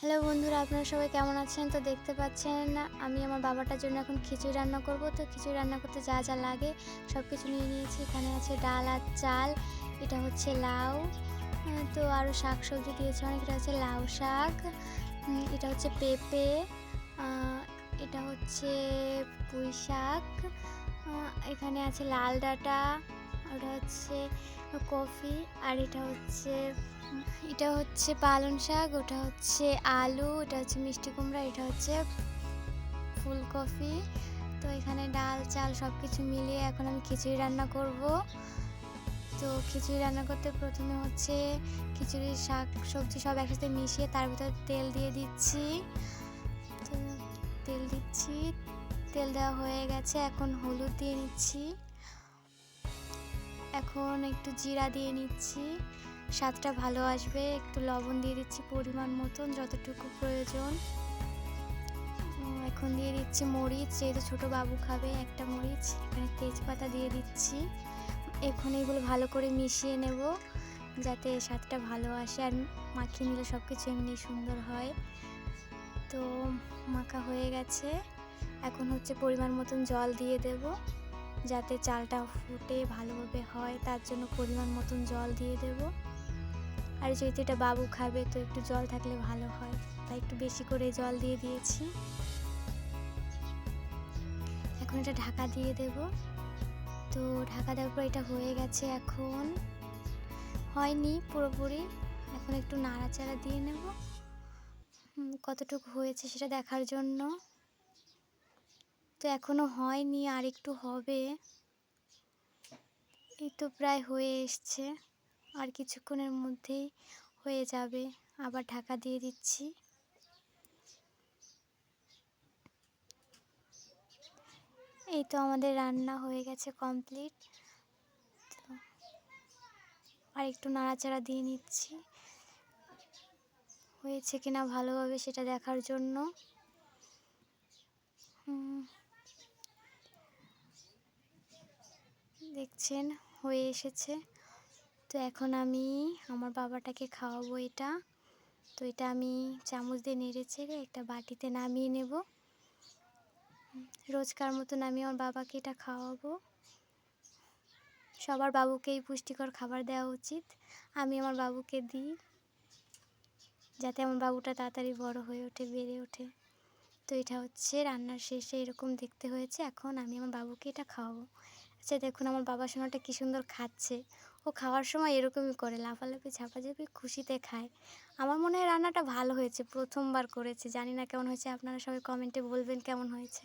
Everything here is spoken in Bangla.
হ্যালো বন্ধুরা, আপনারা সবাই কেমন আছেন? তো দেখতে পাচ্ছেন আমি আমার বাবাটার জন্য এখন খিচুড়ি রান্না করব। তো খিচুড়ি রান্না করতে যা যা লাগে সব কিছু নিয়ে নিয়েছি। এখানে আছে ডাল আর চাল, এটা হচ্ছে লাউ, তো আরও শাক সবজি দিয়েছে অনেক। এটা হচ্ছে লাউ শাক, এটা হচ্ছে পেঁপে, এটা হচ্ছে পুঁই শাক, এখানে আছে লাল ডাঁটা, ওটা হচ্ছে কফি, আর এটা হচ্ছে পালং শাক, ওটা হচ্ছে আলু, এটা হচ্ছে মিষ্টি কুমড়া, এটা হচ্ছে ফুলকপি। তো এখানে ডাল চাল সব কিছু মিলিয়ে এখন আমি খিচুড়ি রান্না করব। তো খিচুড়ি রান্না করতে প্রথমে হচ্ছে খিচুড়ির শাক সবজি সব একসাথে মিশিয়ে তার ভিতর তেল দিয়ে দিচ্ছি। তো তেল দেওয়া হয়ে গেছে, এখন হলুদ দিয়ে নিচ্ছি, এখন একটু জিরা দিয়ে নিচ্ছি, স্বাদটা ভালো আসবে। একটু লবণ দিয়ে দিচ্ছি পরিমাণ মতন, যতটুকু প্রয়োজন। এখন দিয়ে দিচ্ছি মরিচ, যেহেতু ছোটো বাবু খাবে, একটা মরিচ। এখানে তেজপাতা দিয়ে দিচ্ছি। এখন এগুলো ভালো করে মিশিয়ে নেব যাতে স্বাদটা ভালো আসে, আর মাখিয়ে নিলে সব কিছু এমনি সুন্দর হয়। তো মাখা হয়ে গেছে, এখন হচ্ছে পরিমাণ মতন জল দিয়ে দেব যাতে চালটা ফুটে ভালোভাবে হয়, তার জন্য পরিমাণ মতন জল দিয়ে দেব। আর যেহেতু এটা বাবু খাবে তো একটু জল থাকলে ভালো হয়, তাই একটু বেশি করে জল দিয়ে দিয়েছি। এখন এটা ঢাকা দিয়ে দেব। তো ঢাকা দেওয়ার পর এটা হয়ে গেছে, এখন হয়নি পুরোপুরি, এখন একটু নাড়াচাড়া দিয়ে নেব কতটুকু হয়েছে সেটা দেখার জন্য। তো এখনো হয়নি, আর একটু হবে। এই তো প্রায় হয়ে এসছে, আর কিছুক্ষণের মধ্যেই হয়ে যাবে। আবার ঢাকা দিয়ে দিচ্ছি। এই তো আমাদের রান্না হয়ে গেছে কমপ্লিট। আর একটু নাড়াচাড়া দিয়ে নিচ্ছি হয়েছে কিনা ভালোভাবে সেটা দেখার জন্য। দেখছেন হয়ে এসেছে। তো এখন আমি আমার বাবাটাকে খাওয়াবো এটা। তো এটা আমি চামচ দিয়ে নেড়ে চেড়ে একটা বাটিতে নামিয়ে নেব। রোজকার মতন আমি আমার বাবাকে এটা খাওয়াবো। সবার বাবুকেই পুষ্টিকর খাবার দেওয়া উচিত, আমি আমার বাবুকে দিই যাতে আমার বাবুটা তাড়াতাড়ি বড় হয়ে ওঠে, বেড়ে ওঠে। তো এটা হচ্ছে রান্নার শেষে এরকম দেখতে হয়েছে, এখন আমি আমার বাবুকে এটা খাওয়াবো। আচ্ছা দেখুন আমার বাবা সোনাটা কী সুন্দর খাচ্ছে। ও খাওয়ার সময় এরকমই করে, লাফালাফি ঝাপাঝাপি খুশিতে খায়। আমার মনে হয় রান্নাটা ভালো হয়েছে, প্রথমবার করেছে। জানি না কেমন হয়েছে, আপনারা সবাই কমেন্টে বলবেন কেমন হয়েছে।